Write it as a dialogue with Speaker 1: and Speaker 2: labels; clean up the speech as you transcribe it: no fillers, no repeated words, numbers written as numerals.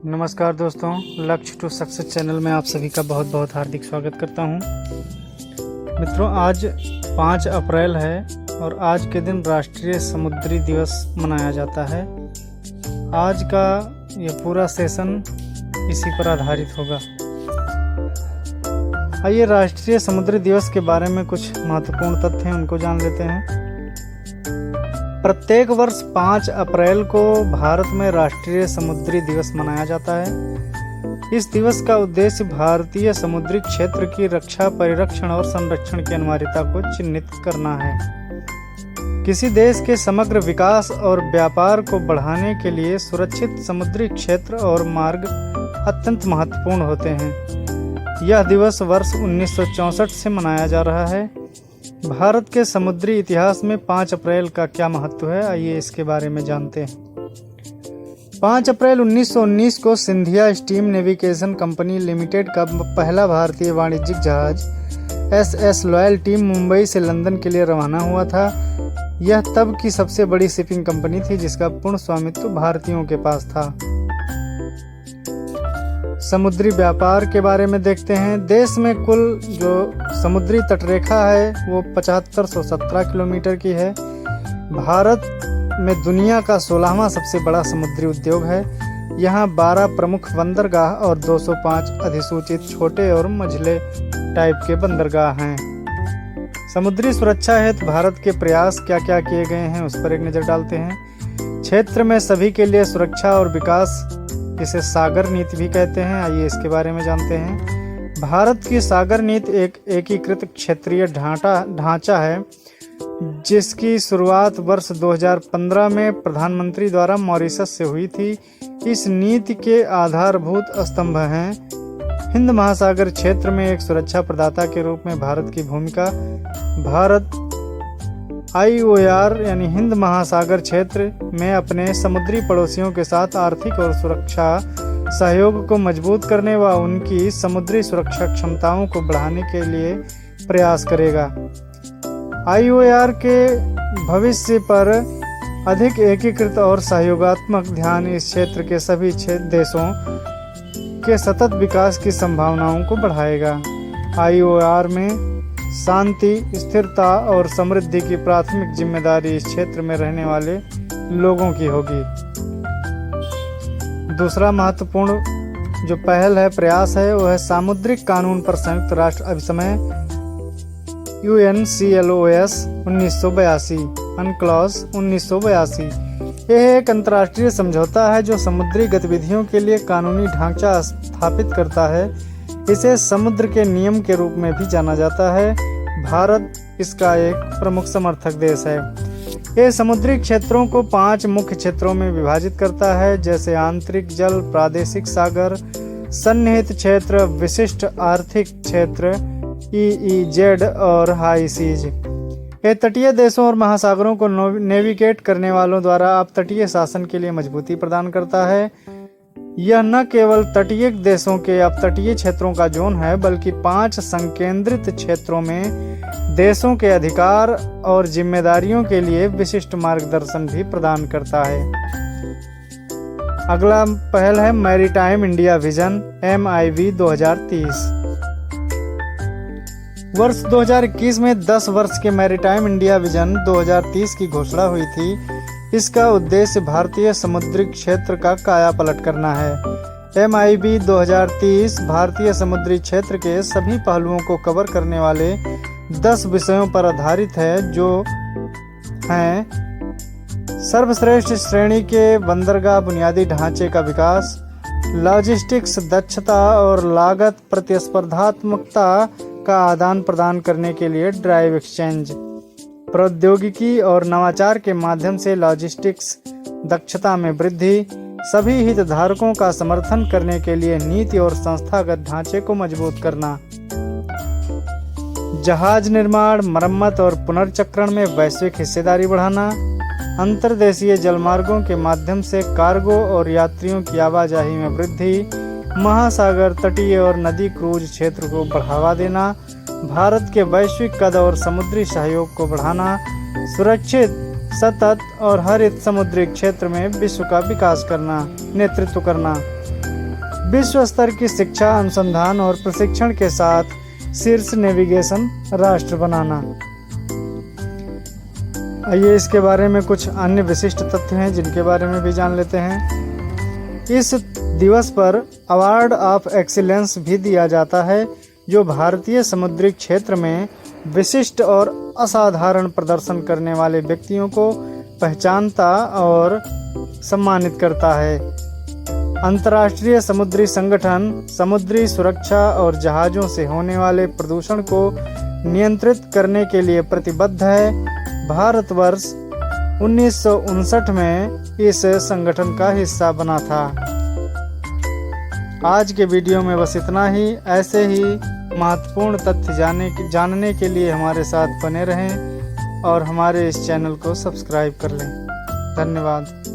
Speaker 1: नमस्कार दोस्तों, लक्ष्य टू सक्सेस चैनल में आप सभी का बहुत बहुत हार्दिक स्वागत करता हूं। मित्रों, आज 5 अप्रैल है और आज के दिन राष्ट्रीय समुद्री दिवस मनाया जाता है। आज का ये पूरा सेशन इसी पर आधारित होगा। आइए राष्ट्रीय समुद्री दिवस के बारे में कुछ महत्वपूर्ण तथ्य हैं, उनको जान लेते हैं। प्रत्येक वर्ष 5 अप्रैल को भारत में राष्ट्रीय समुद्री दिवस मनाया जाता है। इस दिवस का उद्देश्य भारतीय समुद्री क्षेत्र की रक्षा, परिरक्षण और संरक्षण की अनिवार्यता को चिन्हित करना है। किसी देश के समग्र विकास और व्यापार को बढ़ाने के लिए सुरक्षित समुद्री क्षेत्र और मार्ग अत्यंत महत्वपूर्ण होते हैं। यह दिवस वर्ष 1964 से मनाया जा रहा है। भारत के समुद्री इतिहास में 5 अप्रैल का क्या महत्व है, आइए इसके बारे में जानते हैं। 5 अप्रैल 1919 को Scindia steam navigation company limited का पहला भारतीय वाणिज्यिक जहाज SS लॉयल्टी मुंबई से लंदन के लिए रवाना हुआ था। यह तब की सबसे बड़ी शिपिंग कंपनी थी जिसका पूर्ण स्वामित्व भारतीयों के पास था। समुद्री व्यापार के बारे में देखते हैं। देश में कुल जो समुद्री तटरेखा है वो 7517 किलोमीटर की है। भारत में दुनिया का 16वां सबसे बड़ा समुद्री उद्योग है। यहाँ 12 प्रमुख बंदरगाह और 205 अधिसूचित छोटे और मझले टाइप के बंदरगाह हैं। समुद्री सुरक्षा हेतु भारत के प्रयास क्या क्या किए गए हैं उस पर एक नज़र डालते हैं। क्षेत्र में सभी के लिए सुरक्षा और विकास, जिसे सागर नीति भी कहते हैं, आइए इसके बारे में जानते हैं। भारत की सागर नीति एक एकीकृत क्षेत्रीय ढांचा है जिसकी शुरुआत वर्ष 2015 में प्रधानमंत्री द्वारा मॉरिशस से हुई थी। इस नीति के आधारभूत स्तंभ हैं हिंद महासागर क्षेत्र में एक सुरक्षा प्रदाता के रूप में भारत की भूमिका। भारत IOR यानी हिंद महासागर क्षेत्र में अपने समुद्री पड़ोसियों के साथ आर्थिक और सुरक्षा सहयोग को मजबूत करने व उनकी समुद्री सुरक्षा क्षमताओं को बढ़ाने के लिए प्रयास करेगा। IOR के भविष्य पर अधिक एकीकृत और सहयोगात्मक ध्यान इस क्षेत्र के सभी देशों के सतत विकास की संभावनाओं को बढ़ाएगा। IOR में शांति, स्थिरता और समृद्धि की प्राथमिक जिम्मेदारी इस क्षेत्र में रहने वाले लोगों की होगी। दूसरा महत्वपूर्ण जो पहल है, प्रयास है, वो है सामुद्रिक कानून पर संयुक्त राष्ट्र अभिसमय UNCLOS 1982 UNCLOS 1982। यह एक अंतर्राष्ट्रीय समझौता है जो समुद्री गतिविधियों के लिए कानूनी ढांचा स्थापित करता है। इसे समुद्र के नियम के रूप में भी जाना जाता है। भारत इसका एक प्रमुख समर्थक देश है। यह समुद्री क्षेत्रों को 5 मुख्य क्षेत्रों में विभाजित करता है, जैसे आंतरिक जल, प्रादेशिक सागर, सन्निहित क्षेत्र, विशिष्ट आर्थिक क्षेत्र EEZ और हाई सीज। यह तटीय देशों और महासागरों को नेविगेट करने वालों द्वारा अपतटीय शासन के लिए मजबूती प्रदान करता है। यह न केवल तटीय देशों के अपतटीय क्षेत्रों का जोन है, बल्कि 5 संकेंद्रित क्षेत्रों में देशों के अधिकार और जिम्मेदारियों के लिए विशिष्ट मार्गदर्शन भी प्रदान करता है। अगला पहल है मैरीटाइम इंडिया विजन MIV 2030। वर्ष 2021 में 10 वर्ष के मैरीटाइम इंडिया विजन 2030 की घोषणा हुई थी। इसका उद्देश्य भारतीय समुद्री क्षेत्र का कायापलट करना है। MIV 2030 भारतीय समुद्री क्षेत्र के सभी पहलुओं को कवर करने वाले 10 विषयों पर आधारित है, जो हैं सर्वश्रेष्ठ श्रेणी के बंदरगाह बुनियादी ढांचे का विकास, लॉजिस्टिक्स दक्षता और लागत प्रतिस्पर्धात्मकता का आदान प्रदान करने के लिए ड्राइव एक्सचेंज, प्रौद्योगिकी और नवाचार के माध्यम से लॉजिस्टिक्स दक्षता में वृद्धि, सभी हितधारकों का समर्थन करने के लिए नीति और संस्थागत ढांचे को मजबूत करना, जहाज निर्माण, मरम्मत और पुनर्चक्रण में वैश्विक हिस्सेदारी बढ़ाना, अंतर्देशीय जलमार्गों के माध्यम से कार्गो और यात्रियों की आवाजाही में वृद्धि, महासागर, तटीय और नदी क्रूज क्षेत्र को बढ़ावा देना, भारत के वैश्विक कद और समुद्री सहयोग को बढ़ाना, सुरक्षित, सतत और हरित समुद्री क्षेत्र में विश्व का विकास करना, नेतृत्व करना, विश्व स्तर की शिक्षा, अनुसंधान और प्रशिक्षण के साथ शीर्ष नेविगेशन राष्ट्र बनाना। आइए इसके बारे में कुछ अन्य विशिष्ट तथ्य हैं जिनके बारे में भी जान लेते हैं। इस दिवस पर अवार्ड ऑफ एक्सीलेंस भी दिया जाता है, जो भारतीय समुद्री क्षेत्र में विशिष्ट और असाधारण प्रदर्शन करने वाले व्यक्तियों को पहचानता और सम्मानित करता है। अंतर्राष्ट्रीय समुद्री संगठन समुद्री सुरक्षा और जहाज़ों से होने वाले प्रदूषण को नियंत्रित करने के लिए प्रतिबद्ध है। भारतवर्ष 1959 में इस संगठन का हिस्सा बना था। आज के वीडियो में बस इतना ही। ऐसे ही महत्वपूर्ण तथ्य जानने के लिए हमारे साथ बने रहें और हमारे इस चैनल को सब्सक्राइब कर लें। धन्यवाद।